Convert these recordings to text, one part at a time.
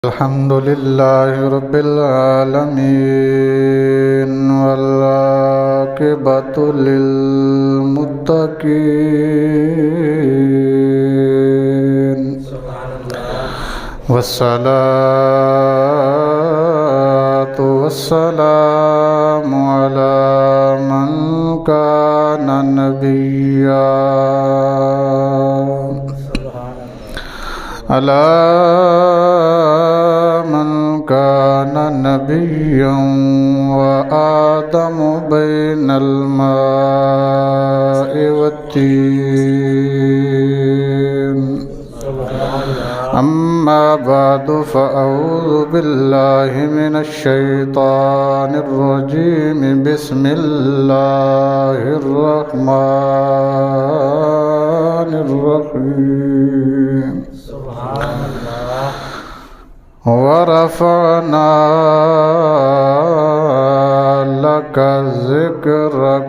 الحمد لله رب العالمين والعاقبة للمتقين والصلاة والسلام على من كان نبيا على من كان نبيا وآدم بين الماء والطين أما بعد فأعوذ بالله من الشيطان الرجيم بسم الله الرحمن الرحيم ورفعنا لك ذكرك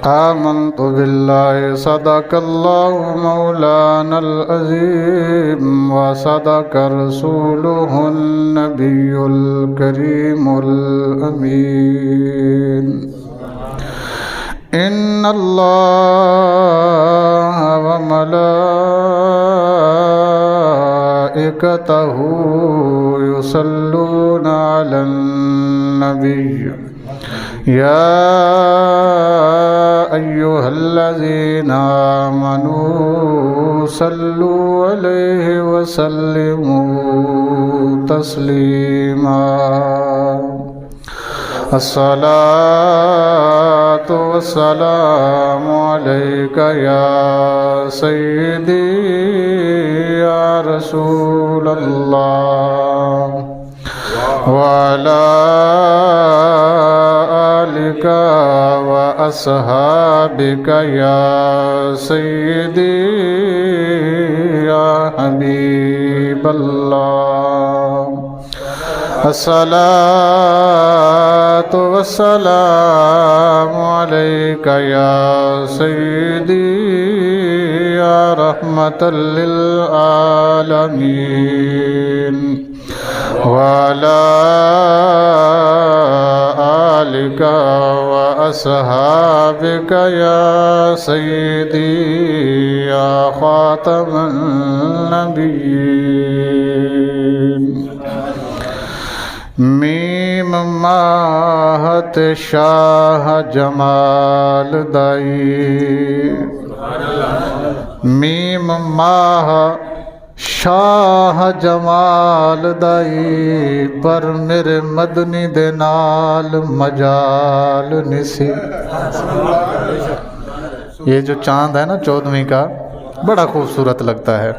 آمنت بالله صدق الله مولانا العظيم وصدق رسوله النبي الكريم الأمين إن الله وملائكته يصلون على النبي يا أيها الذين آمنوا صلوا عليه وسلموا تسليما الصلاة والسلام عليك يا سيدي يا رسول الله وعلى آلك وأصحابك يا سيدي يا حبيب الله الصلاة والسلام عليك يا سيدي يا رحمة للعالمين وعلى آلك وأصحابك يا سيدي يا خاتم النبيين میم ماہت شاہ جمال دائی میم ماہ شاہ جمال دائی پر میرے مدنی دے نال مجال نسی. یہ جو چاند ہے نا 14ویں کا بڑا خوبصورت لگتا ہے.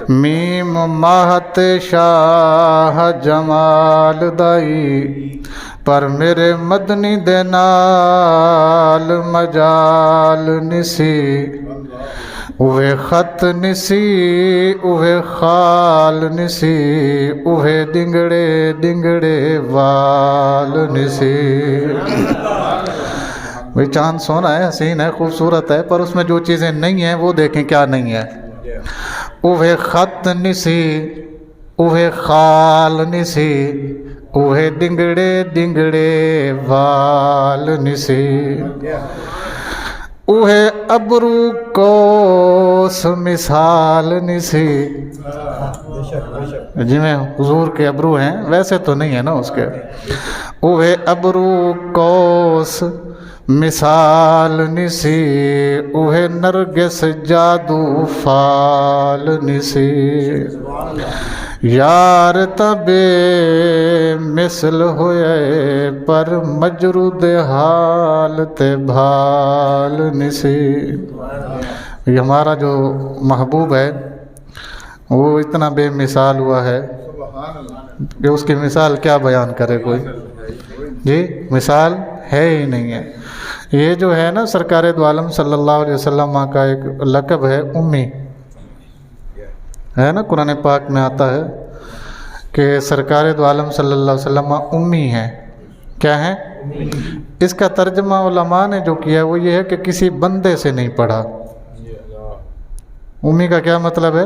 میم ماہت شاہ جمال دائی پر میرے مدنی دے نال مجال نسی. اوہے خط نسی اوہے خال نسی اوہے دنگڑے دنگڑے وال نسی. وہ چاند سونا ہے، حسین ہے، خوبصورت ہے، پر اس میں جو چیزیں نہیں ہیں وہ دیکھیں کیا نہیں ہے. اوہے خط نسی اوہے خال نسی اوہے دنگڑے دنگڑے وال نسی. اوہے ابرو کوس مثال نسی. جی میں حضور کے ابرو ہیں، ویسے تو نہیں ہے نا اس کے. اوہے ابرو کوس مثال نسی اوہے نرگس جادو فال نسی. یار تبے مثل ہوئے پر مجرود حال تے بھال نسی. یہ ہمارا جو محبوب ہے وہ اتنا بے مثال ہوا ہے کہ اس کی مثال کیا بیان کرے کوئی. جی مثال ہے ہی نہیں ہے. یہ جو ہے نا سرکار دو عالم صلی اللہ علیہ وسلم کا ایک لقب ہے امی ہے نا. قرآن پاک میں آتا ہے کہ سرکار دو عالم صلی اللہ علیہ وسلم امی ہیں. کیا ہیں؟ اس کا ترجمہ علماء نے جو کیا وہ یہ ہے کہ کسی بندے سے نہیں پڑھا. امی کا کیا مطلب ہے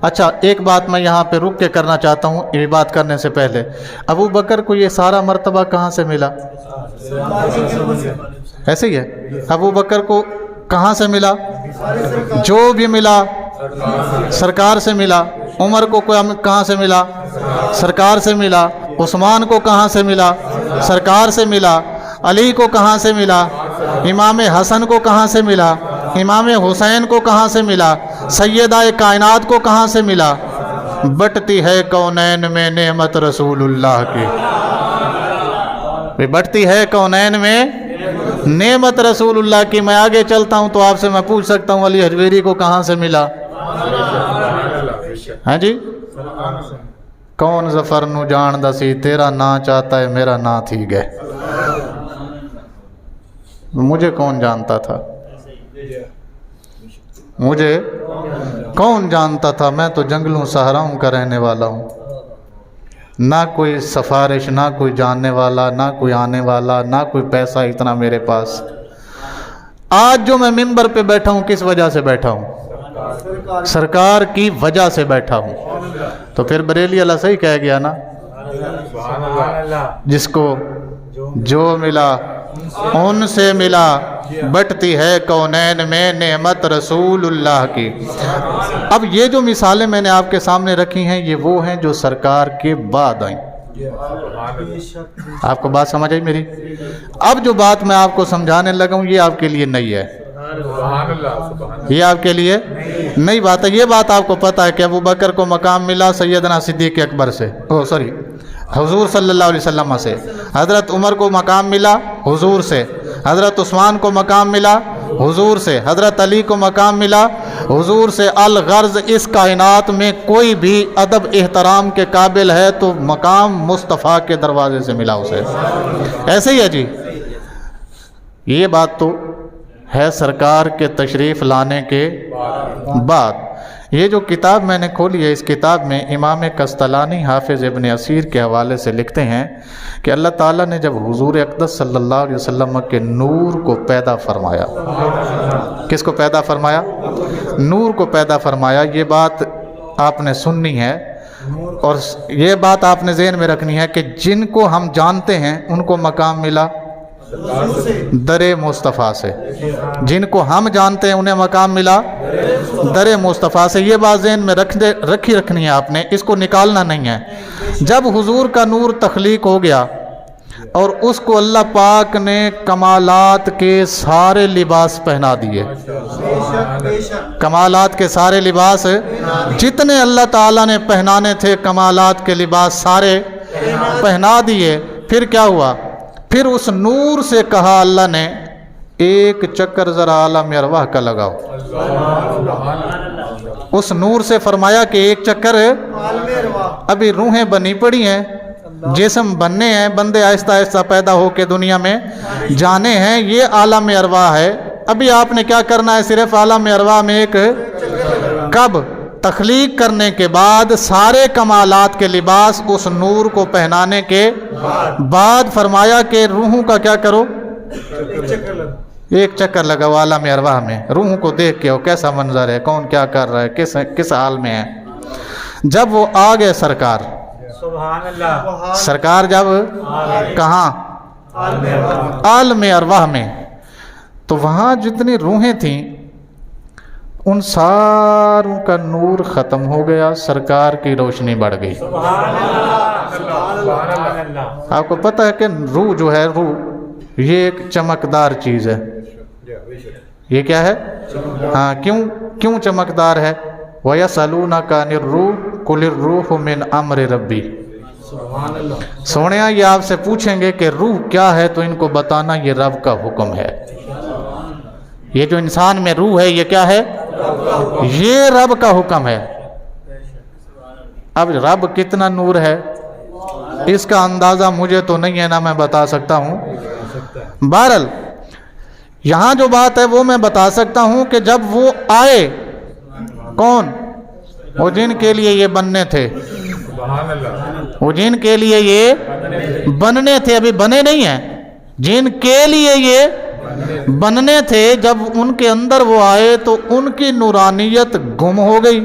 اچھا ایک بات میں یہاں پہ رک کے کرنا چاہتا ہوں، یہ بات کرنے سے پہلے، ابو بکر کو یہ سارا مرتبہ کہاں سے ملا؟ ایسے ہی ہے، ابو بکر کو کہاں سے ملا؟ جو بھی ملا سرکار سے ملا۔ عمر کو کہاں سے ملا؟ سرکار سے ملا۔ عثمان کو کہاں سے ملا؟ سرکار سے ملا۔ علی کو کہاں سے ملا؟ امام حسن کو کہاں سے ملا؟ امام حسین کو کہاں سے ملا؟ سیدہ کائنات کو کہاں سے ملا؟ بٹتی ہے کونین میں نعمت رسول اللہ کی، بٹتی ہے کونین میں نعمت رسول اللہ کی۔ میں آگے چلتا ہوں تو آپ سے میں پوچھ سکتا ہوں علی حجویری کو کہاں سے ملا؟ ہاں جی، کون ظفر نو جان دا سی، تیرا نا چاہتا ہے میرا نا تھی گئے۔ مجھے کون جانتا تھا؟ مجھے کون جانتا تھا؟ میں تو جنگلوں صحراؤں کا رہنے والا ہوں، نہ کوئی سفارش، نہ کوئی جاننے والا، نہ کوئی آنے والا، نہ کوئی پیسہ اتنا میرے پاس۔ آج جو میں منبر پہ بیٹھا ہوں کس وجہ سے بیٹھا ہوں؟ سرکار کی وجہ سے بیٹھا ہوں۔ تو پھر بریلی اللہ صحیح کہہ گیا نا، جس کو جو ملا ان سے ملا، بٹتی ہے کونین میں نعمت رسول اللہ کی۔ اب یہ جو مثالیں میں نے آپ کے سامنے رکھی ہیں یہ وہ ہیں جو سرکار کے بعد آئیں۔ آپ کو بات سمجھ آئی میری؟ اب جو بات میں آپ کو سمجھانے لگا ہوں یہ آپ کے لیے نئی ہے، یہ آپ کے لیے نئی بات ہے۔ یہ بات آپ کو پتہ ہے کہ ابو بکر کو مقام ملا سیدنا صدیق اکبر سے، حضور صلی اللہ علیہ وسلم سے۔ حضرت عمر کو مقام ملا حضور سے، حضرت عثمان کو مقام ملا حضور سے، حضرت علی کو مقام ملا حضور سے۔ الغرض اس کائنات میں کوئی بھی ادب احترام کے قابل ہے تو مقام مصطفیٰ کے دروازے سے ملا اسے۔ ایسے ہی ہے جی، یہ بات تو ہے سرکار کے تشریف لانے کے بعد۔ یہ جو کتاب میں نے کھولی ہے اس کتاب میں امام قسطلانی حافظ ابن اسیر کے حوالے سے لکھتے ہیں کہ اللہ تعالیٰ نے جب حضور اقدس صلی اللہ علیہ وسلم کے نور کو پیدا فرمایا، کس کو پیدا فرمایا؟ نور کو پیدا فرمایا۔ یہ بات آپ نے سننی ہے اور یہ بات آپ نے ذہن میں رکھنی ہے کہ جن کو ہم جانتے ہیں ان کو مقام ملا در مصطفیٰ سے، جن کو ہم جانتے ہیں انہیں مقام ملا در مصطفیٰ سے۔ یہ بات ذہن میں رکھنی ہے آپ نے، اس کو نکالنا نہیں ہے۔ جب حضور کا نور تخلیق ہو گیا اور اس کو اللہ پاک نے کمالات کے سارے لباس پہنا دیے، کمالات کے سارے لباس جتنے اللہ تعالیٰ نے پہنانے تھے کمالات کے لباس سارے پہنا دیے، پھر کیا ہوا؟ پھر اس نور سے کہا اللہ نے ایک چکر ذرا عالم ارواح کا لگاؤ۔ اس نور سے فرمایا کہ ایک چکر، ابھی روحیں بنی پڑی ہیں، جسم بننے ہیں، بندے آہستہ آہستہ پیدا ہو کے دنیا میں جانے ہیں، یہ عالم ارواح ہے۔ ابھی آپ نے کیا کرنا ہے؟ صرف عالم ارواح میں ایک کب تخلیق کرنے کے بعد سارے کمالات کے لباس اس نور کو پہنانے کے بعد فرمایا کہ روحوں کا کیا کرو؟ ایک چکر لگاؤ عالم ارواح میں، روحوں کو دیکھ کے ہو کیسا منظر ہے، کون کیا کر رہا ہے، کس حال میں ہے۔ جب وہ آ گئے سرکار، سبحان اللہ، سرکار جب کہاں؟ عالم ارواح میں، تو وہاں جتنی روحیں تھیں ان ساروں کا نور ختم ہو گیا، سرکار کی روشنی بڑھ گئی۔ سبحان اللہ، سبحان اللہ۔ آپ کو پتہ ہے کہ روح جو ہے، روح یہ ایک چمکدار چیز ہے۔ یہ کیا ہے؟ ہاں، کیوں چمکدار ہے؟ وَيَسْأَلُونَكَ عَنِ الرُّوحِ قُلِ الرُّوحُ مِنْ أَمْرِ رَبِّي۔ سونیا یہ آپ سے پوچھیں گے کہ روح کیا ہے تو ان کو بتانا یہ رب کا حکم ہے۔ یہ جو انسان میں روح ہے یہ کیا ہے؟ یہ رب کا حکم ہے۔ اب رب کتنا نور ہے اس کا اندازہ مجھے تو نہیں ہے، نہ میں بتا سکتا ہوں۔ بہرحال یہاں جو بات ہے وہ میں بتا سکتا ہوں کہ جب وہ آئے، کون؟ وہ جن کے لیے یہ بننے تھے، وہ جن کے لیے یہ بننے تھے، ابھی بنے نہیں ہیں، جن کے لیے یہ بننے تھے، جب ان کے اندر وہ آئے تو ان کی نورانیت گم ہو گئی۔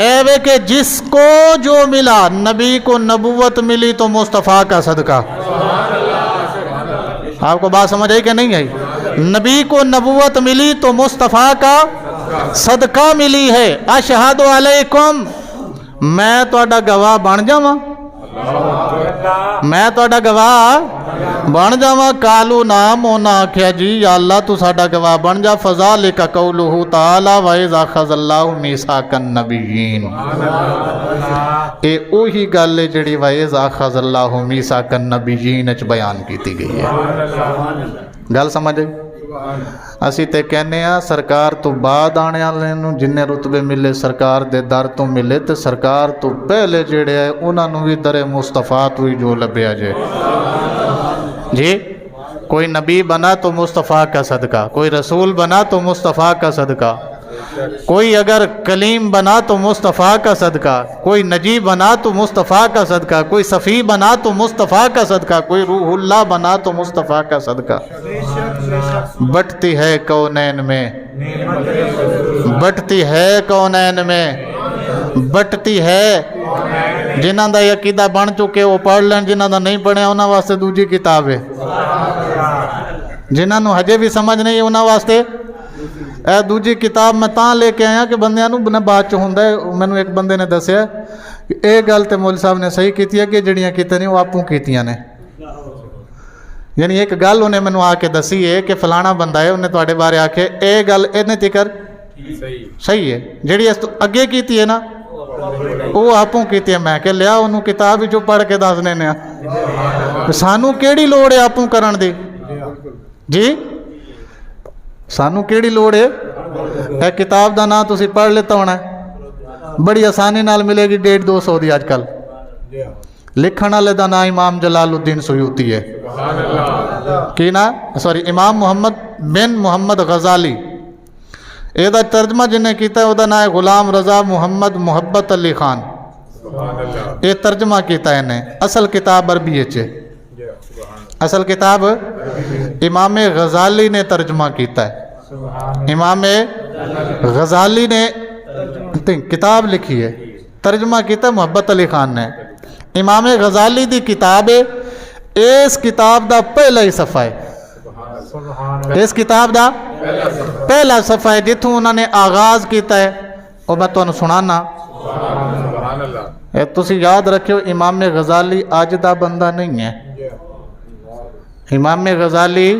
اے کہ جس کو جو ملا، نبی کو نبوت ملی تو مصطفیٰ کا صدقہ. آپ کو بات سمجھ آئی کہ نہیں آئی؟ نبی کو نبوت ملی تو مصطفیٰ کا صدقہ ملی ہے. اشہد علیکم، میں تہاڈا گواہ بن جاواں، میں تہاڈا گواہ بن جاواں. کالو نام انہاں آکھیا جی یا اللہ تو ساڈا گواہ بن جا. فذالک قولہ تعالی وَإِذْ أَخَذَ اللَّهُ مِيثَاقَ النَّبِيِّينَ. اے اوہی گل ہے جڑی وَإِذْ أَخَذَ اللَّهُ مِيثَاقَ النَّبِيِّينَ چ بیان کیتی گئی ہے. گل سمجھ آئی؟ اسی تے کہنے ہاں سرکار تو بعد آنے والے نوں جننے رتبے ملے سرکار دے در تو ملے، تے سرکار تو پہلے جڑے ہے انہاں نوں بھی در مصطفیٰ تو ہی جو لبیا جے. جی کوئی نبی بنا تو مصطفیٰ کا صدقہ، کوئی رسول بنا تو مصطفیٰ کا صدقہ، کوئی اگر کلیم بنا تو مصطفیٰ کا صدقہ، کوئی نجی بنا تو مصطفیٰ کا صدقہ، کوئی صفی بنا تو مصطفیٰ کا صدقہ، کوئی روح اللہ بنا تو مصطفیٰ کا صدقہ. بٹتی ہے کونین میں، بٹتی ہے کونین میں، بٹتی ہے. جنہاں دا یہ عقیدہ بن چکے وہ پڑھ لین، جنہاں دا نہیں پڑھے انہاں واسطے دوجی کتاب ہے. جنہاں نو ہجے بھی سمجھ نہیں انہاں واسطے اے دوجی کتاب میں تاں لے کے آیا کہ بندیاں نو بنا بات چ ہوندا ہے. مینوں ایک بندے نے دسیا کہ اے گل تے مول صاحب نے صحیح کیتی ہے کہ جڑیاں کیتے نہیں وہ آپوں کیتیاں نے. یعنی ایک گل انہیں مینوں آ کے دسی ہے کہ فلانا بندہ ہے انہیں تواڈے بارے آکھے اے گل اینے تکر صحیح ہے، جڑی اس تو اگے کیتی ہے نا وہ آپوں کیتی ہے. میں کہ لیا انہوں کتاب ہی جو پڑھ کے دسنے نے. سانوں کیڑی لوڑ ہے آپوں کرن دی؟ جی سانوں کیڑی لوڑ ہے؟ اے کتاب دا نام تسی پڑھ لیتا ہونا ہے، بڑی آسانی نال ملے گی 150-200 دی اج کل. لکھن والے دا نام امام جلال الدین سیوطی ہے. کی نا سوری امام محمد بن محمد غزالی. اے دا ترجمہ جنہیں کیتا ہے او دا نام ہے غلام رضا محمد محبت علی خان. اے ترجمہ کیتا ہے انہیں. اصل کتاب عربی ہے، اصل کتاب امام غزالی نے ترجمہ کیتا ہے. امام غزالی نے کتاب لکھی ہے، ترجمہ کیتا ہے محبت علی خان نے. امام غزالی دی کتاب ہے، اس کتاب دا پہلا ہی صفحہ ہے، اس کتاب دا پہلا صفحہ ہے جتوں انہوں نے آغاز کیتا ہے اور میں تمہیں سنانا. تسی یاد رکھو امام غزالی آج دا بندہ نہیں ہے. امام غزالی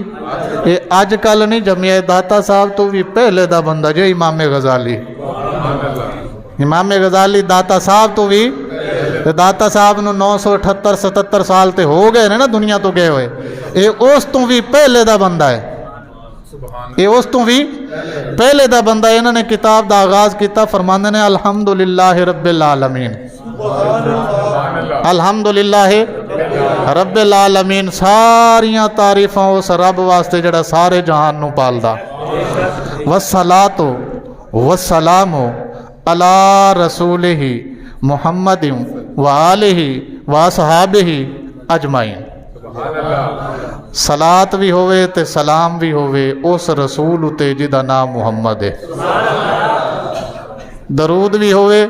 یہ آج کل نہیں جمعیہ داتا صاحب تو بھی پہلے دا بندہ جو امام غزالی. امام غزالی داتا صاحب تو بھی داتا صاحب نو 978-77 سال تے ہو گئے نا دنیا تو گئے ہوئے. یہ اس تو بھی پہلے دا بندہ ہے، یہ اس تو بھی پہلے دا بندہ ہے. انہوں نے کتاب دا آغاز کیتا فرماندے نے الحمدللہ رب العالمین، الحمدللہ رب العالمین. ساریاں تعریفاں اس رب واسطے جڑا سارے جہان نو پالدا. والصلاۃ والسلام علی رسولہ محمد وآلہ واصحابہ اجمعین. صلاۃ بھی ہوئے تے سلام بھی ہوئے اس رسول تے جدا نام محمد ہے. درود بھی ہوئے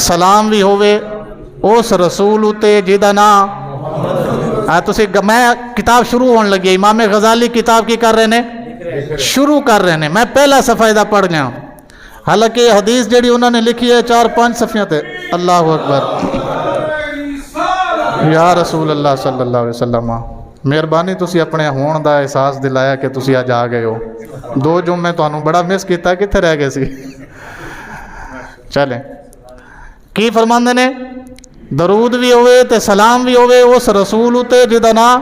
سلام بھی ہوئے اس رسول تے جدا نام. میں کتاب شروع ہونے لگی. امام غزالی کتاب کی کر رہے ہیں؟ شروع کر رہے ہیں. میں پہلا صفحہ دا پڑھ گیا، حالانکہ یہ حدیث جڑی انہوں نے لکھی ہے 4-5 صفحے تے. اللہ اکبر یا رسول اللہ صلی اللہ علیہ وسلم. مہربانی تسی اپنے ہون دا احساس دلایا کہ تسی آج آ گئے ہو. 2 جمعے تو انہوں بڑا مس کیتا، کتنے رہ گئے سی. چلیں کی فرماندے نے؟ درود بھی ہوئے تے سلام بھی ہوئے اس رسول تے جدا نام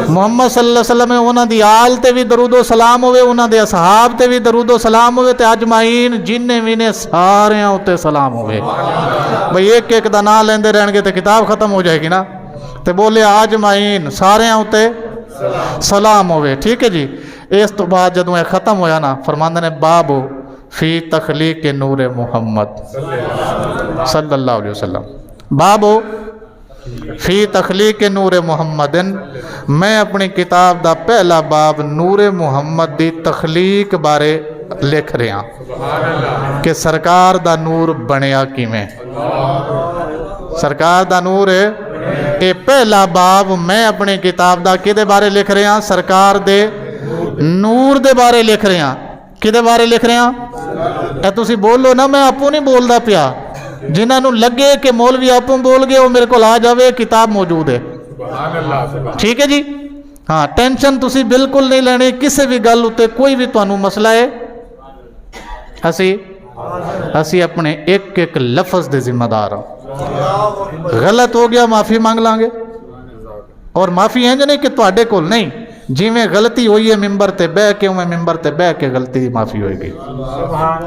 محمد صلی اللہ علیہ وسلم. انہاں دی آل تے بھی درود و سلام ہوئے، انہاں دے اصحاب تے بھی درود و سلام ہوئے تے اجمعین جننے بھی نے سارے تے سلام ہوئے. بھئی ایک ایک دا نام لیندے رہن گے تے کتاب ختم ہو جائے گی نا. تے بولے اجمعین سارے تے سلام ہوئے. ٹھیک ہے جی. اس تو بعد جدوں یہ ختم ہویا نا فرماندے نے باب فی تخلیق نور محمد صلی اللہ علیہ وسلم. باب فی تخلیق نور محمد. میں اپنی کتاب دا پہلا باب نور محمد دی تخلیق بارے ਲਿਖ ਰਿਹਾ ਕਿ ਸਰਕਾਰ ਦਾ ਨੂਰ ਬਣਿਆ ਕਿਵੇਂ। ਸਰਕਾਰ ਦਾ ਨੂਰ ਇਹ ਪਹਿਲਾ ਬਾਬ ਮੈਂ ਆਪਣੀ ਕਿਤਾਬ ਦਾ ਕਿਹਦੇ ਬਾਰੇ ਲਿਖ ਰਿਹਾ? ਸਰਕਾਰ ਦੇ ਨੂਰ ਦੇ ਬਾਰੇ ਲਿਖ ਰਿਹਾ। ਕਿਹਦੇ ਬਾਰੇ ਲਿਖ ਰਿਹਾ? ਇਹ ਤੁਸੀਂ ਬੋਲੋ ਨਾ, ਮੈਂ ਆਪੂ ਨਹੀਂ ਬੋਲਦਾ ਪਿਆ। ਜਿਨ੍ਹਾਂ ਨੂੰ ਲੱਗੇ ਕਿ ਮੌਲਵੀ ਆਪੂ ਬੋਲ ਗਏ ਉਹ ਮੇਰੇ ਕੋਲ ਆ ਜਾਵੇ, ਕਿਤਾਬ ਮੌਜੂਦ ਹੈ। ਠੀਕ ਹੈ ਜੀ। ਹਾਂ, ਟੈਨਸ਼ਨ ਤੁਸੀਂ ਬਿਲਕੁਲ ਨਹੀਂ ਲੈਣੀ ਕਿਸੇ ਵੀ ਗੱਲ ਉੱਤੇ। ਕੋਈ ਵੀ ਤੁਹਾਨੂੰ ਮਸਲਾ ਹੈ, ਅਸੀਂ ਆਪਣੇ ਇੱਕ ਇੱਕ ਲਫ਼ਜ਼ ਦੇ ਜ਼ਿੰਮੇਦਾਰ ਹਾਂ। ਗਲਤ ਹੋ ਗਿਆ ਮਾਫੀ ਮੰਗ ਲਾਂਗੇ, ਔਰ ਮਾਫੀ ਇੰਜ ਨਹੀਂ ਕਿ ਤੁਹਾਡੇ ਕੋਲ ਨਹੀਂ, ਜਿਵੇਂ ਗਲਤੀ ਹੋਈ ਹੈ ਮਿੰਬਰ ਤੇ ਬਹਿ ਕੇ ਉਵੇਂ ਮਿੰਬਰ ਤੇ ਬਹਿ ਕੇ ਗਲਤੀ ਦੀ ਮਾਫੀ ਹੋਏਗੀ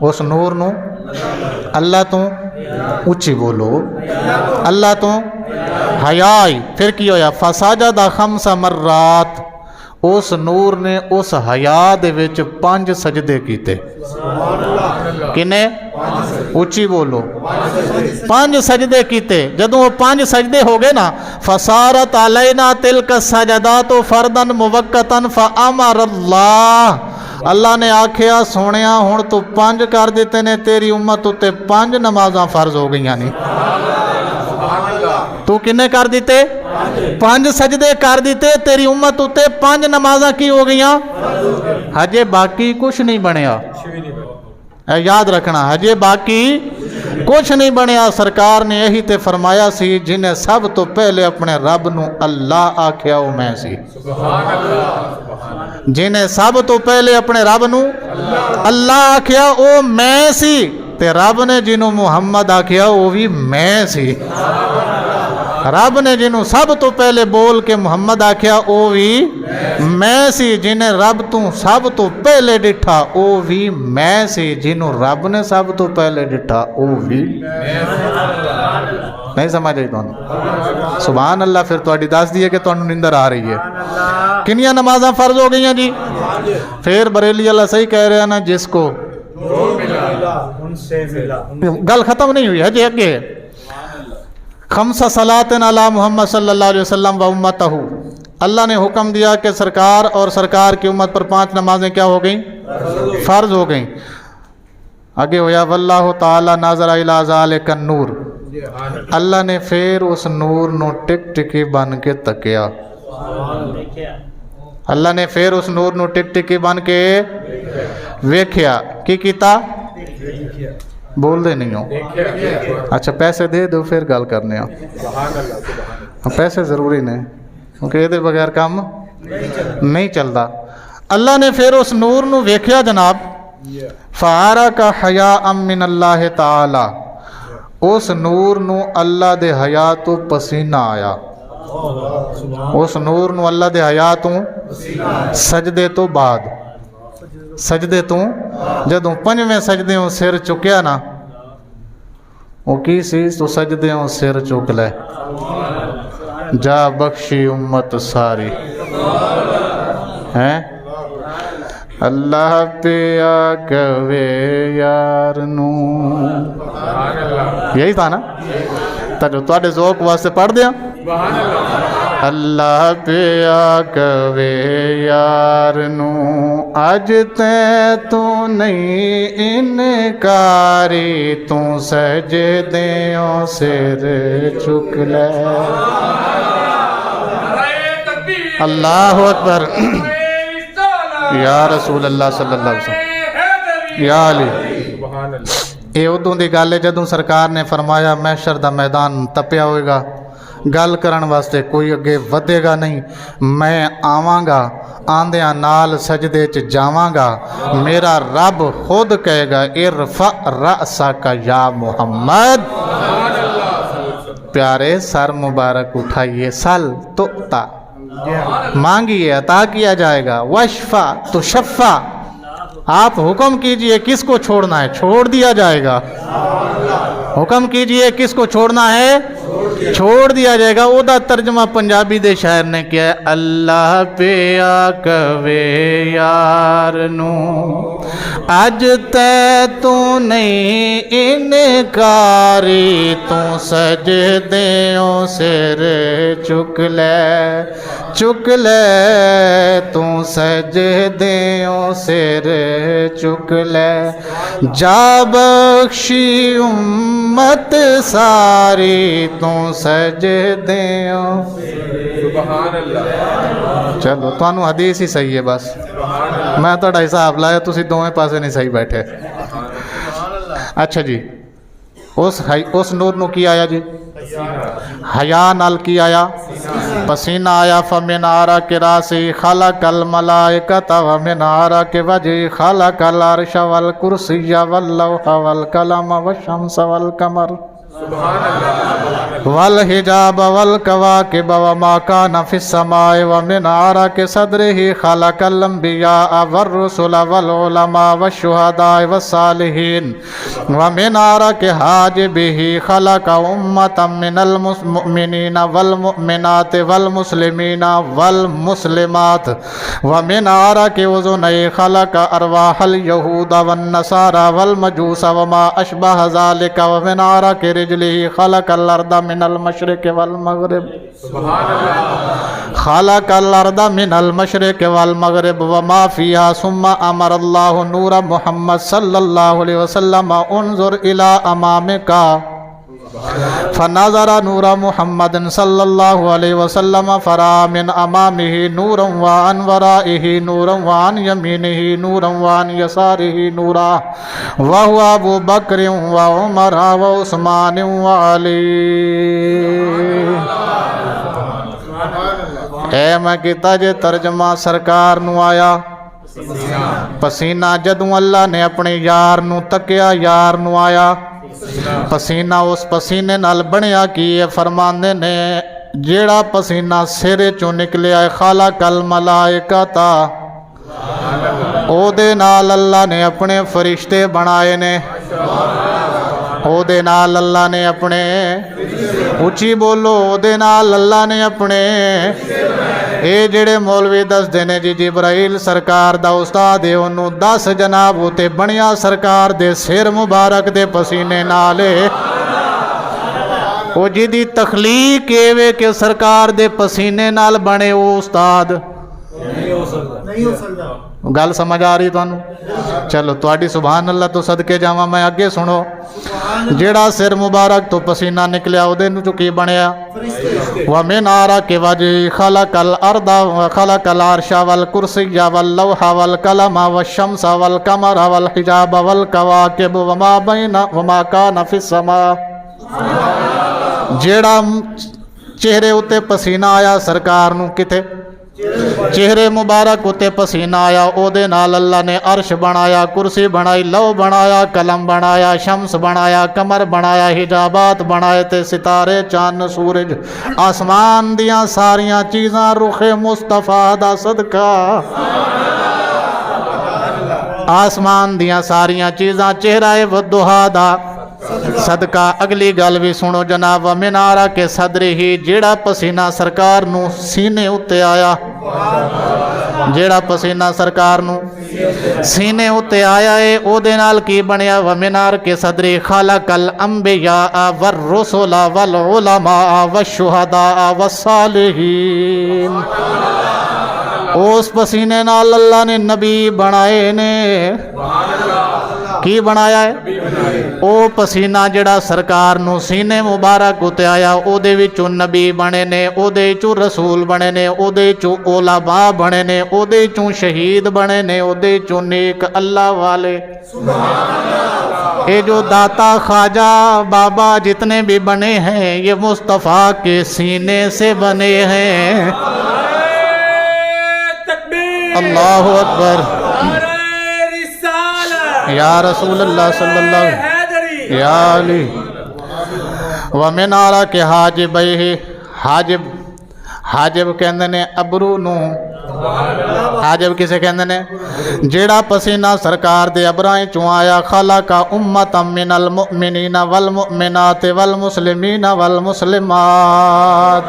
اس نور نو اللہ تو اچھی بولو اللہ تو حیا آئی پھر کی ہویا فسجد 5 مرات اس نور نے اس حیا دے وچ 5 سجدے کیتے کنے اچھی بولو 5 سجدے کیتے جدوں وہ 5 سجدے ہو گئے نا فصارت علینا تلک السجدات فردا موقتا فامر اللہ نے آکھیا سونیا ہن تو 5 کر دیتے نے تیری امت تے 5 نمازاں فرض ہو گئیاں نہیں تو کنے کر دیتے 5 سجدے کر دیتے تیری امت تے 5 نمازاں کی ہو گئیاں ہجے باقی کچھ نہیں بنیا اے یاد رکھنا ہجے باقی کچھ نہیں بنیا سرکار نے یہی تے فرمایا سی جنہیں سب تو پہلے اپنے رب نو اللہ آکھیا وہ میں سی جنہیں سب تو پہلے اپنے رب نو اللہ آکھیا وہ میں سی تے رب نے جنہوں محمد آکھیا وہ بھی میں سی رب نے جنہوں سب تو پہلے بول کے محمد آکھیا وہ بھی میں سی جنہیں رب تو سب تو پہلے ڈٹھا وہ بھی میں سی جنہوں رب نے سب تو پہلے ڈٹھا وہ بھی نہیں سمجھ رہی تو سبحان اللہ پھر تو دس دیئے کہ تو نندر آ رہی ہے کنیاں نمازاں فرض ہو گئی ہیں جی پھر بریلی اللہ صحیح کہہ رہے ہیں نا جس کو گل ختم نہیں ہوئی ہے جی اگے 5 صلوات علی محمد صلی اللہ علیہ وسلم و امتہ اللہ نے حکم دیا کہ سرکار اور سرکار کی امت پر 5 نمازیں کیا ہو گئیں فرض ہو گئیں آگے ہویا واللہ تعالی ناظر الی ذالک النور اللہ نے پھر اس نور نو ٹک ٹکی بن کے تکیا اللہ نے پھر اس نور نو ٹک ٹکی بن کے ویکھیا کی کیتا بول دے نہیں ہو اچھا پیسے دے دو پھر گل کرنے ہو پیسے ضروری نہیں کیونکہ یہ بغیر کام نہیں چلتا اللہ نے پھر اس نور نو ویکھیا جناب فارک حیاء من اللہ تعالی اس نور نو اللہ دے حیا تو پسینہ آیا اس نور نو اللہ دے حیا تو سجدے تو بعد سجدے تو جدوں 5ویں سجدے ہوں سر چکیا نا وہ کی سی تو سجدے ہوں سر چک لے جا بخشی امت ساری ہیں اللہ پیا کوے یار نو یہی تھا نا تو ذوق واسطے پڑھ دیا اللہ پیا کوے یار نو اج تے تو نہیں انکاری تو سجدیوں سر چک لے اللہ اکبر یا رسول اللہ صلی اللہ علیہ وسلم یا علی یہ ادوں دی گل ہے جدوں سرکار نے فرمایا محشر دا میدان تپیا ہوئے گا گل کرن واسطے کوئی اگے ودے گا نہیں میں آواں گا آندیاں نال سجدے چ جاواں گا میرا رب خود کہے گا ارفع رأسک یا محمد پیارے سر مبارک اٹھائیے سل تؤتا مانگیے عطا کیا جائے گا وشفا تو شفا آپ حکم کیجئے کس کو چھوڑنا ہے چھوڑ دیا جائے گا حکم کیجئے کس کو چھوڑنا ہے چھوڑ دیا جائے گا او دا ترجمہ پنجابی دے شاعر نے کیا ہے اللہ پیا کوے یار نو اج تے تو نہیں انکاری تو سجدیوں سر چک لے تو سجدیوں سر چک لے جا بخشی امت ساری تو سجدیوں سبحان اللہ چلو تانوں حدیث ہی صحیح ہے بس میں تہاڈا حساب لایا تسی دوویں پاسے نہیں صحیح بیٹھے اچھا جی اس نور نو کی آیا جی حیا نال کی آیا پسینہ آیا فمن آرا کے راسی خلق الملائکۃ ومن آرا کے وجہ خلق العرش والکرسی واللوح والقلم والشمس والقمر والحجاب والکواکب وما کان فی السماء ومن عرق صدرہ خلق الانبیاء والرسل والعلماء والشہداء والصالحین ومن عرق حاجبہ خلق امة من المؤمنین والمؤمنات والمسلمین والمسلمات ومن عرق اذنہ خلق ارواح اليہود والنصارى والمجوس وما اشبہ ذلك ومن عرق رجلہ خلق الارض من المشرق والمغرب خلق الارض من المشرق والمغرب وما فيها ثم امر الله نور محمد صلى الله عليه وسلم انظر الى امامك فنظر نور محمد صلی اللہ علیہ وسلم فرا من امامہ نورا وعن ورائہ نورا وعن یمینہ نورا وعن یسارہ نورا وہو ابو بکر وعمر وعثمان وعلی. اے میں کیتا جے ترجمہ سرکار نو آیا پسینہ جدوں اللہ نے اپنے یار نو تکیا یار نو آیا پسینہ اس پسینے نال بنیا کی فرماندے نے جیڑا پسینہ سرے چوں نکلیا خالق الملائکہ تا او دے نال اللہ نے اپنے فرشتے بنائے نے او دے نال اللہ نے اپنے اچھی بولو او دے نال اللہ نے اپنے اے جڑے مولوی دس دینے جی جبرائیل سرکار دا استاد ہے انہوں 10 جناب ہوتے بنیا سرکار دے سر مبارک دے پسینے نالے او جی دی تخلیق ایوے کہ سرکار دے پسینے نال بنے او استاد نہیں ہو سکتا. گل سمجھ آ رہی تو انہوں چلو تواڈی سبحان اللہ تو صدقے جاواں میں اگے سنو جیڑا سر مبارک تو پسینہ نکلیا او دے نو چکی بنیا ومن عرق وجہ خلق الارض وخلق العرش والکرسی واللوح والقلم والشمس والقمر والحجاب والکواکب وما کان فی السماء. جیڑا چہرے اتے پسینہ آیا سرکار نو کتے چہرے مبارک اتے پسینہ آیا او دے نال اللہ نے عرش بنایا کرسی بنائی لو بنایا قلم بنایا شمس بنایا قمر بنایا حجابات بنائے تے ستارے چاند سورج آسمان دیاں ساریاں چیزاں رخ مصطفیٰ دا صدقہ آسمان دیاں ساریاں چیزاں چہرہ ودھا دا صدقہ. اگلی گل بھی سنو جناب ومن عرق صدرہ جیڑا پسینہ سرکار نو سینے اتے آیا جیڑا پسینہ سرکار نو سینے اتے آیا ہے او دے نال کی بنیا ومن عرق صدرہ خلق الانبیاء والرسل والعلماء والشہداء والصالحین. اس پسینے نال اللہ نے نبی بنائے نے کی بنایا ہے او پسینہ جڑا سرکار نو سینے مبارک اتے آیا او دے وچوں نبی بنے نے او دے وچوں رسول بنے نے او دے وچوں علماء بنے نے او دے وچوں شہید بنے نے او دے وچوں نیک اللہ والے یہ جو داتا خواجہ بابا جتنے بھی بنے ہیں یہ مصطفیٰ کے سینے سے بنے ہیں. اللہ اکبر یا رسول اللہ صلی اللہ علیہ وسلم یا علی. ومن عرق حاجبہ حاجب کہندے نے ابرو نو حاجب کسے کہندے نے جیڑا پسینہ سرکار دے ابرائیں چوں آیا خلق امة من المؤمنین والمؤمنات والمسلمین والمسلمات.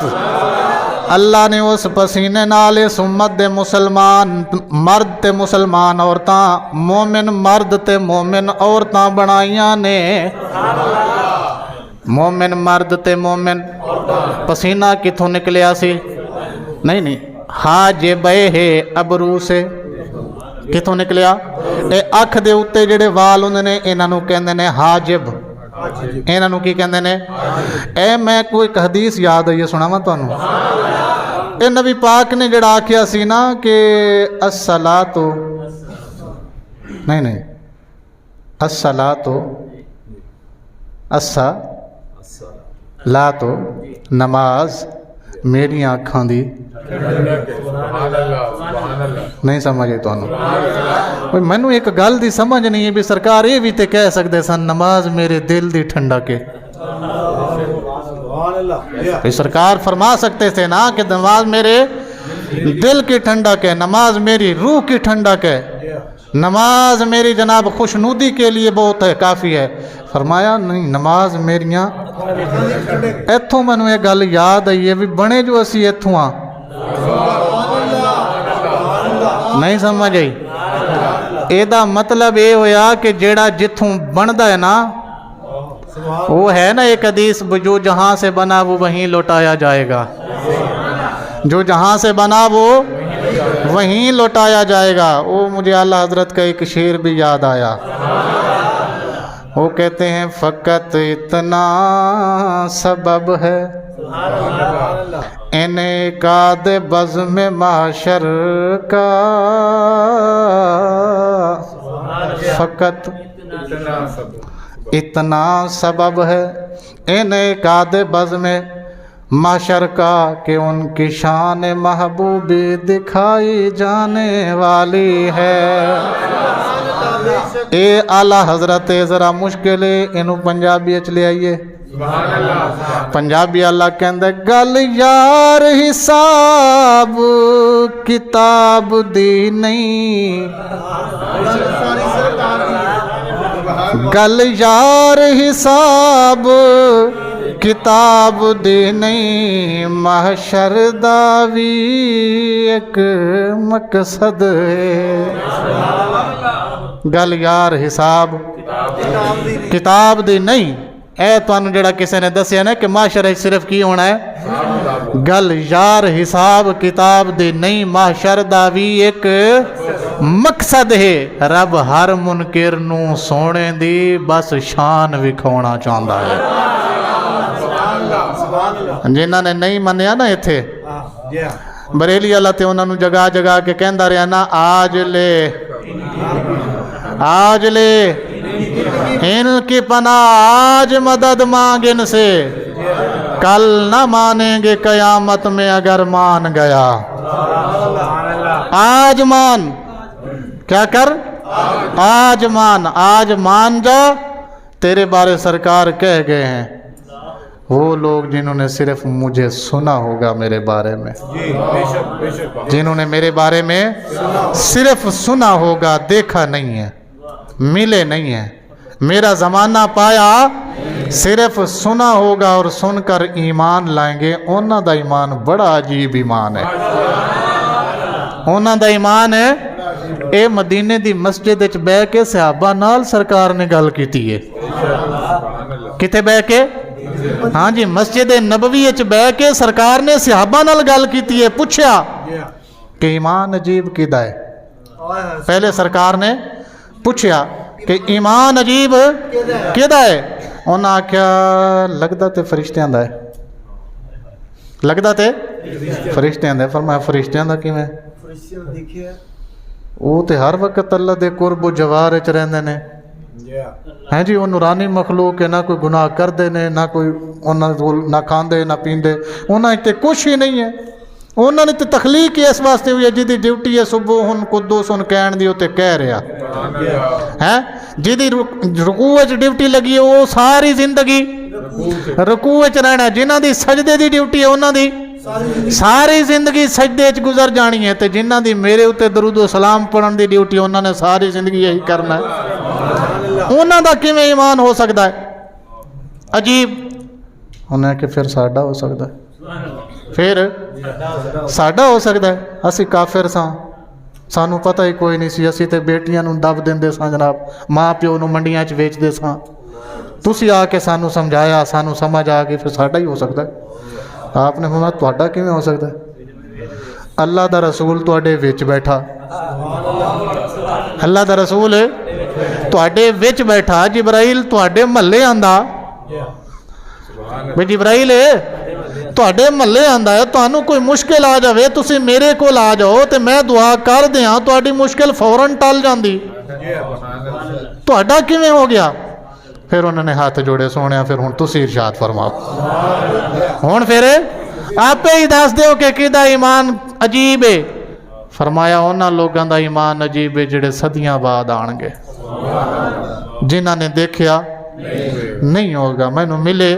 اللہ نے اس پسینے نالے سمت دے مسلمان مرد تے مسلمان عورتاں مومن مرد تے مومن عورتاں بنائیاں نے مومن مرد تے مومن پسینہ کتھوں نکلیا سی نہیں حاجبہ ابرو سے کتھوں نکلیا اے اکھ دے اتے جڑے وال ہوندے نے انہاں نوں کہندے نے حاجب انہاں نوں کی کہندے نے اے میں کوئی حدیث یاد ہے یہ سناواں تانوں اے نبی پاک نے جڑا آکھیا سی نا کہ الصلاۃ نہیں الصلاۃ الصلاۃ نماز میری آنکھاں دی نہیں سمجھے تو مینوں ایک گل دی سمجھ نہیں ہے بھی سرکار یہ بھی تے کہہ سکتے سن نماز میرے دل دی ٹھنڈا کے تو سرکار فرما سکتے تھے نا کہ نماز میرے دل کی ٹھنڈک ہے، نماز میری روح کی ٹھنڈک ہے، نماز میری جناب خوشنودی کے لیے بہت ہے، کافی ہے۔ فرمایا نہیں، نماز میریاں ایتھوں مینوں یہ گل یاد آئی ہے بھی بنے جو اسی ایتھوں ہاں، نہیں سمجھ آئی؟ ایدہ مطلب یہ ہویا کہ جیڑا جتھوں بندا ہے نا، وہ ہے نا ایک حدیث، جو جہاں سے بنا وہ وہیں لوٹایا جائے گا، جو جہاں سے بنا وہ وہیں لوٹایا جائے گا۔ وہ مجھے اعلیٰ حضرت کا ایک شعر بھی یاد آیا، وہ کہتے ہیں فقط اتنا سبب ہے انعقاد بزم معاشر کا، فقط اتنا سبب ہے انعقاد بزم معاشر کا کہ ان کی شان محبوبی دکھائی جانے والی ہے۔ اے اعلیٰ حضرت ذرا مشکل ہے، انہوں پنجابی اچ لے آئیے۔ پنجابی اللہ کہندے گل یار حساب کتاب دی نہیں، گل یار حساب کتاب دی نہیں، محشر دا وی ایک مقصد ہے۔ گل یار حساب کتاب دی نہیں، اے تانوں جڑا کسی نے دسیا نا کہ محشر صرف کی ہونا ہے، گل یار حساب کتاب دی نہیں، محشر دا وی ایک مقصد ہے۔ رب ہر منکر نو سونے دی بس شان وکھاونا چاہندا ہے۔ جنہاں نے نہیں منیا نا ایتھے بریلی اللہ تے انہاں نو جگہ جگہ کے کہندا رہیا نا، آج لے ان کی پناہ، آج مدد مانگ ان سے، کل نہ مانیں گے قیامت میں اگر مان گیا۔ آج مان، کیا کر؟ آج مان جا، تیرے بارے سرکار کہہ گئے ہیں وہ لوگ جنہوں نے صرف مجھے سنا ہوگا میرے بارے میں، جنہوں نے میرے بارے میں صرف سنا ہوگا، دیکھا نہیں ہے، ملے نہیں ہے، میرا زمانہ پایا، صرف سنا ہوگا اور سن کر ایمان لائیں گے۔ انہاں دا ایمان بڑا عجیب ایمان ہے، انہاں دا ایمان ہے۔ اے مدینے دی مسجد وچ بہ کے صحابہ نال سرکار نے گل کیتی ہے، کتے بہ کے؟ ہاں جی، مسجد نبوی وچ بہ کے سرکار نے صحابہ نال گل کیتی ہے، پوچھیا کہ ایمان عجیب کیدا ہے؟ پہلے سرکار نے پوچھیا کہ ایمان عجیب کیدا ہے؟ انہاں آکھیا لگدا تے فرشتیاں دا ہے، لگدا تے فرشتیاں دا ہے۔ فرمایا فرشتیاں دا کیویں؟ وہ تے ہر وقت اللہ دے قرب و جوار وچ رہندے نے، ہیں جی، وہ نورانی مخلوق ہے، نہ کوئی گناہ کردے نے، نہ کوئی انہاں نہ کھاندے نہ پیندے، انہاں تے کچھ ہی نہیں ہے۔ انہاں نے تے تخلیق ہی اس واسطے ہوئی ہے، جدی ڈیوٹی ہے صبح قدوس کہن دی تے کہہ رہا ہے، جدی رکوع وچ ڈیوٹی لگی ہے وہ ساری زندگی رکوع وچ رہنا، جنہاں دی سجدے دی ڈیوٹی ہے انہاں دی ساری زندگی سجدے وچ گزر جانی ہے، تے جنہاں دی میرے اوتے درود و سلام پڑھن دی ڈیوٹی انہاں نے ساری زندگی یہی کرنا ہے۔ انہاں دا کیویں ایمان ہو سکتا ہے؟ عجیب۔ انہیں کہ پھر ساڈا ہو سکتا ہے، پھر ساڈا ہو سکتا ہے؟ اسی کافر ساں، سانو پتہ ہی کوئی نہیں سی، اسی تے بیٹیاں نو دب دیندے ساں جناب، ماں پیو نو منڈیاں چ ویچ دے ساں، تسی آ کے سانو سمجھایا، سانو سمجھ آ گئی، پھر ساڈا ہی ہو سکتا ہے؟ آپ نے فرمایا تہاڈا کیویں ہو سکتا ہے؟ اللہ دا رسول تواڈے وچ بیٹھا، اللہ دا رسول تواڈے وچ بیٹھا، جبرائیل تواڈے محلے آندا، بھئی جبرائیل تواڈے محلے آندا ہے، تانوں کوئی مشکل آ جاوے تسی میرے کول آ جاؤ تے میں دعا کر دیاں، تواڈی مشکل فوراً ٹل جاندی، تواڈا کیویں ہو گیا؟ پھر انہوں نے ہاتھ جوڑے، سونے پھر ہن تسی ارشاد فرماؤ، ہن پھر آپ ہی دس دیو کہ کیدا ایمان عجیب ہے۔ فرمایا انہاں لوگاں دا ایمان عجیب ہے جڑے صدیاں بعد آن گے، جنہاں نے دیکھیا نہیں ہوگا، مینوں ملے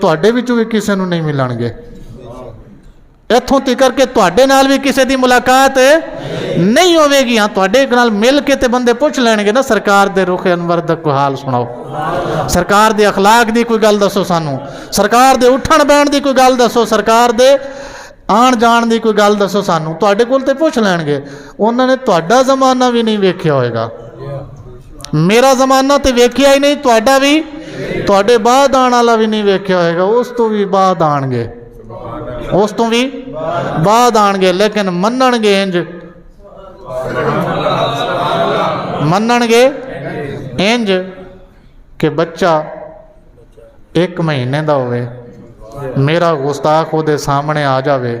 ਤੁਹਾਡੇ ਵਿੱਚੋਂ ਵੀ ਕਿਸੇ ਨੂੰ ਨਹੀਂ ਮਿਲਣਗੇ। ਇੱਥੋਂ ਤੱਕ ਕਿ ਤੁਹਾਡੇ ਨਾਲ ਵੀ ਕਿਸੇ ਦੀ ਮੁਲਾਕਾਤ ਨਹੀਂ ਹੋਵੇਗੀ। ਹਾਂ, ਤੁਹਾਡੇ ਨਾਲ ਮਿਲ ਕੇ ਤੇ ਬੰਦੇ ਪੁੱਛ ਲੈਣਗੇ ਨਾ ਸਰਕਾਰ ਦੇ ਰੁਖ ਅਨਵਰ ਦਾ ਕੋਈ ਹਾਲ ਸੁਣਾਓ, ਸਰਕਾਰ ਦੇ ਅਖਲਾਕ ਦੀ ਕੋਈ ਗੱਲ ਦੱਸੋ ਸਾਨੂੰ, ਸਰਕਾਰ ਦੇ ਉੱਠਣ ਬਹਿਣ ਦੀ ਕੋਈ ਗੱਲ ਦੱਸੋ, ਸਰਕਾਰ ਦੇ ਆਣ ਜਾਣ ਦੀ ਕੋਈ ਗੱਲ ਦੱਸੋ ਸਾਨੂੰ। ਤੁਹਾਡੇ ਕੋਲ ਤੇ ਪੁੱਛ ਲੈਣਗੇ। ਉਹਨਾਂ ਨੇ ਤੁਹਾਡਾ ਜ਼ਮਾਨਾ ਵੀ ਨਹੀਂ ਵੇਖਿਆ ਹੋਏਗਾ, ਮੇਰਾ ਜ਼ਮਾਨਾ ਤੇ ਵੇਖਿਆ ਹੀ ਨਹੀਂ, ਤੁਹਾਡਾ ਵੀ, ਤੁਹਾਡੇ ਬਾਅਦ ਆਉਣ ਵਾਲਾ ਵੀ ਨਹੀਂ ਵੇਖਿਆ ਹੋਏਗਾ, ਉਸ ਤੋਂ ਵੀ ਬਾਅਦ ਆਣਗੇ, ਉਸ ਤੋਂ ਵੀ ਬਾਅਦ ਆਣਗੇ। ਲੇਕਿਨ ਮੰਨਣਗੇ ਇੰਜ, ਮੰਨਣਗੇ ਇੰਜ ਕਿ ਬੱਚਾ 1 ਮਹੀਨੇ ਦਾ ਹੋਵੇ, ਮੇਰਾ ਗੁਸਤਾਖ ਉਹਦੇ ਸਾਹਮਣੇ ਆ ਜਾਵੇ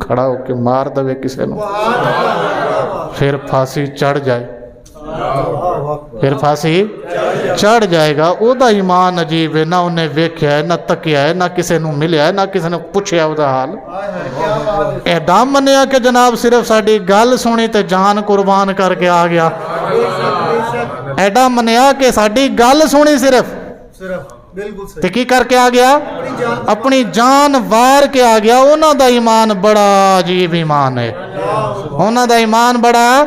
ਖੜਾ ਹੋ ਕੇ ਮਾਰ ਦੇਵੇ ਕਿਸੇ ਨੂੰ, ਫਿਰ ਫਾਂਸੀ ਚੜ ਜਾਏ, ਫਿਰ ਫਾਂਸੀ ਚੜ ਜਾਏਗਾ। ਉਹਦਾ ਈਮਾਨ ਅਜੀਬ ਹੈ, ਨਾ ਉਹਨੇ ਵੇਖਿਆ ਹੈ, ਨਾ ਤੱਕਿਆ ਹੈ, ਨਾ ਕਿਸੇ ਨੂੰ ਮਿਲਿਆ ਹੈ, ਨਾ ਕਿਸੇ ਨੇ ਪੁੱਛਿਆ ਉਹਦਾ ਹਾਲ। ਐਡਾ ਮੰਨਿਆ ਕਿ ਜਨਾਬ ਸਿਰਫ ਸਾਡੀ ਗੱਲ ਸੁਣੀ ਤੇ ਜਾਨ ਕੁਰਬਾਨ ਕਰਕੇ ਆ ਗਿਆ। ਐਡਾ ਮੰਨਿਆ ਕਿ ਸਾਡੀ ਗੱਲ ਸੁਣੀ ਸਿਰਫ ਤੇ ਕੀ ਕਰਕੇ ਆ ਗਿਆ, ਆਪਣੀ ਜਾਨ ਵਾਰ ਕੇ ਆ ਗਿਆ। ਉਹਨਾਂ ਦਾ ਈਮਾਨ ਬੜਾ ਅਜੀਬ ਈਮਾਨ ਹੈ, ਉਹਨਾਂ ਦਾ ਈਮਾਨ ਬੜਾ।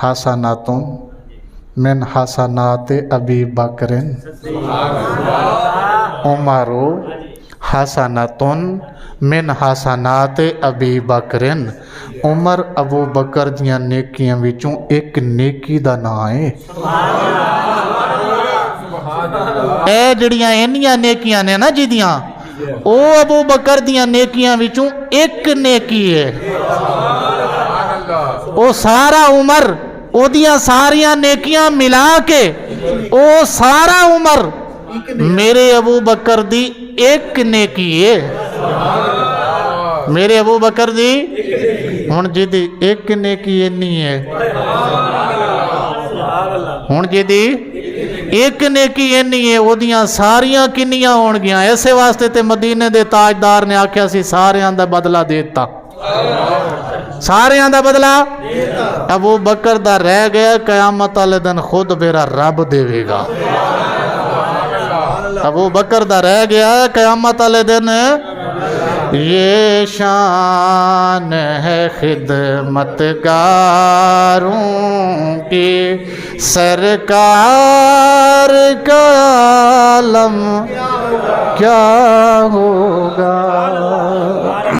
حسناتun من حسنات ابی بکرن عمرو حسناتun من حسنات ابی بکرن عمر ابو بکر دیاں نیکیاں وچوں ایک نیکی دا نام ہے اے جڑیاں اینیاں نیکیاں نے نا جی دیاں او ابو بکر دیاں نیکیاں وچوں ایک نیکی ہے او سارا عمر او دیاں ساریاں نیکیاں ملا کے او سارا عمر میرے ابو بکر دی ایک نیکی ہے میرے ابو بکر دی ہن جی دی ایک نیکی نہیں ہے ہن جی دی ایک نیکی نہیں ہے او دیاں ساریاں کنیاں ہون گیاں ایسے واسطے تے مدینے دے تاجدار نے آکھیا سی ساریاں دا بدلہ دیتا ساریاں دا بدلہ ابو بکر دا رہ گیا قیامت والے دن خود میرا رب دے گا ابو بکر دا رہ گیا قیامت والے دن یہ شان ہے خدمتگاروں کی سرکار کا عالم کیا ہوگا